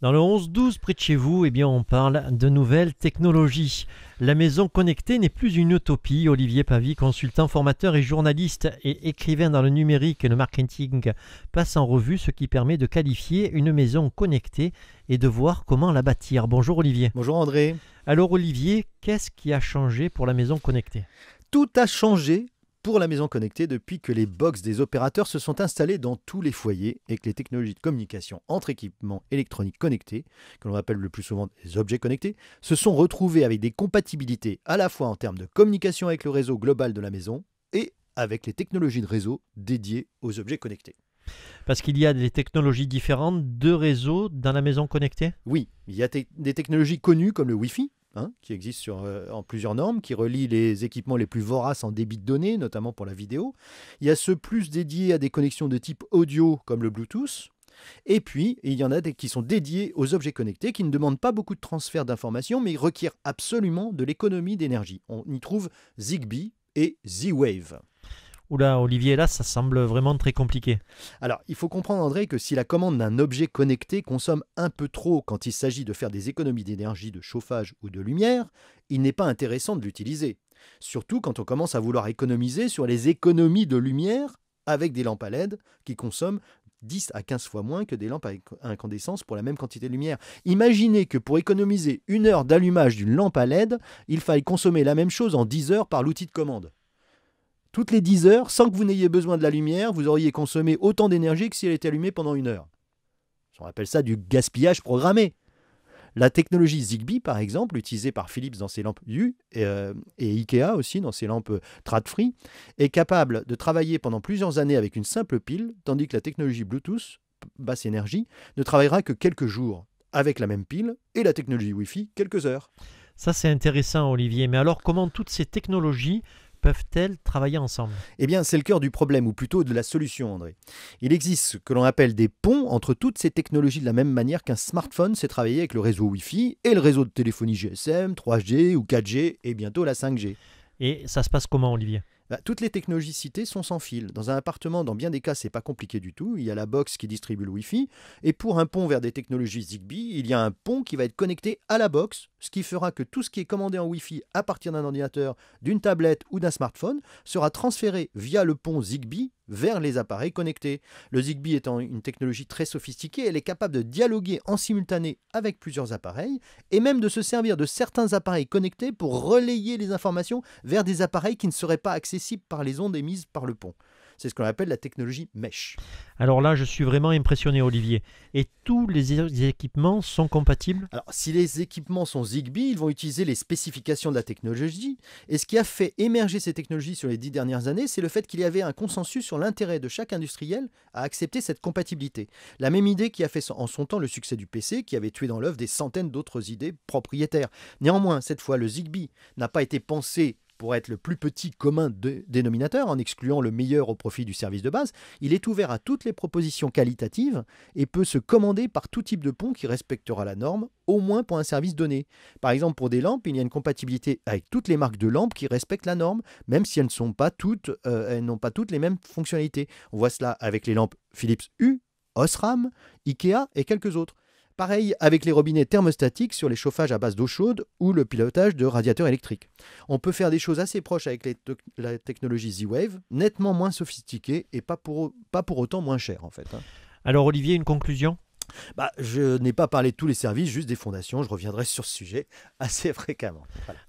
Dans le 11-12 près de chez vous, eh bien, on parle de nouvelles technologies. La maison connectée n'est plus une utopie. Olivier Pavy, consultant formateur et journaliste et écrivain dans le numérique et le marketing, passe en revue ce qui permet de qualifier une maison connectée et de voir comment la bâtir. Bonjour Olivier. Bonjour André. Alors Olivier, qu'est-ce qui a changé pour la maison connectée? Tout a changé pour la maison connectée depuis que les box des opérateurs se sont installés dans tous les foyers et que les technologies de communication entre équipements électroniques connectés, que l'on appelle le plus souvent des objets connectés, se sont retrouvés avec des compatibilités à la fois en termes de communication avec le réseau global de la maison et avec les technologies de réseau dédiées aux objets connectés. Parce qu'il y a des technologies différentes de réseaux dans la maison connectée? Oui, il y a des technologies connues comme le Wi-Fi, qui existe en plusieurs normes, qui relie les équipements les plus voraces en débit de données, notamment pour la vidéo. Il y a ceux plus dédiés à des connexions de type audio, comme le Bluetooth. Et puis, il y en a des qui sont dédiés aux objets connectés, qui ne demandent pas beaucoup de transfert d'informations, mais requièrent absolument de l'économie d'énergie. On y trouve Zigbee et Z-Wave. Oula Olivier, là ça semble vraiment très compliqué. Alors, il faut comprendre, André, que si la commande d'un objet connecté consomme un peu trop quand il s'agit de faire des économies d'énergie, de chauffage ou de lumière, il n'est pas intéressant de l'utiliser. Surtout quand on commence à vouloir économiser sur les économies de lumière avec des lampes à LED qui consomment 10 à 15 fois moins que des lampes à incandescence pour la même quantité de lumière. Imaginez que pour économiser 1 heure d'allumage d'une lampe à LED, il faille consommer la même chose en 10 heures par l'outil de commande. Toutes les 10 heures, sans que vous n'ayez besoin de la lumière, vous auriez consommé autant d'énergie que si elle était allumée pendant 1 heure. On appelle ça du gaspillage programmé. La technologie Zigbee, par exemple, utilisée par Philips dans ses lampes Hue et Ikea aussi dans ses lampes Tradfri, est capable de travailler pendant plusieurs années avec une simple pile, tandis que la technologie Bluetooth, basse énergie, ne travaillera que quelques jours avec la même pile et la technologie Wi-Fi quelques heures. Ça c'est intéressant Olivier, mais alors comment toutes ces technologies peuvent-elles travailler ensemble? Eh bien, c'est le cœur du problème, ou plutôt de la solution, André. Il existe ce que l'on appelle des ponts entre toutes ces technologies de la même manière qu'un smartphone sait travailler avec le réseau Wi-Fi et le réseau de téléphonie GSM, 3G ou 4G et bientôt la 5G. Et ça se passe comment Olivier? Toutes les technologies citées sont sans fil. Dans un appartement, dans bien des cas, c'est pas compliqué du tout. Il y a la box qui distribue le Wi-Fi. Et pour un pont vers des technologies Zigbee, il y a un pont qui va être connecté à la box, ce qui fera que tout ce qui est commandé en Wi-Fi à partir d'un ordinateur, d'une tablette ou d'un smartphone sera transféré via le pont Zigbee vers les appareils connectés. Le Zigbee étant une technologie très sophistiquée, elle est capable de dialoguer en simultané avec plusieurs appareils et même de se servir de certains appareils connectés pour relayer les informations vers des appareils qui ne seraient pas accessibles par les ondes émises par le pont. C'est ce qu'on appelle la technologie mesh. Alors là, je suis vraiment impressionné, Olivier. Et tous les équipements sont compatibles? Alors, si les équipements sont Zigbee, ils vont utiliser les spécifications de la technologie. Et ce qui a fait émerger ces technologies sur les 10 dernières années, c'est le fait qu'il y avait un consensus sur l'intérêt de chaque industriel à accepter cette compatibilité. La même idée qui a fait en son temps le succès du PC, qui avait tué dans l'œuf des centaines d'autres idées propriétaires. Néanmoins, cette fois, le Zigbee n'a pas été pensé pour être le plus petit commun dénominateur, en excluant le meilleur au profit du service de base. Il est ouvert à toutes les propositions qualitatives et peut se commander par tout type de pont qui respectera la norme, au moins pour un service donné. Par exemple, pour des lampes, il y a une compatibilité avec toutes les marques de lampes qui respectent la norme, même si elles n'ont pas toutes les mêmes fonctionnalités. On voit cela avec les lampes Philips Hue, Osram, Ikea et quelques autres. Pareil avec les robinets thermostatiques sur les chauffages à base d'eau chaude ou le pilotage de radiateurs électriques. On peut faire des choses assez proches avec la technologie Z-Wave, nettement moins sophistiquée et pas pour autant moins chère en fait. Alors Olivier, une conclusion? Je n'ai pas parlé de tous les services, juste des fondations. Je reviendrai sur ce sujet assez fréquemment. Voilà.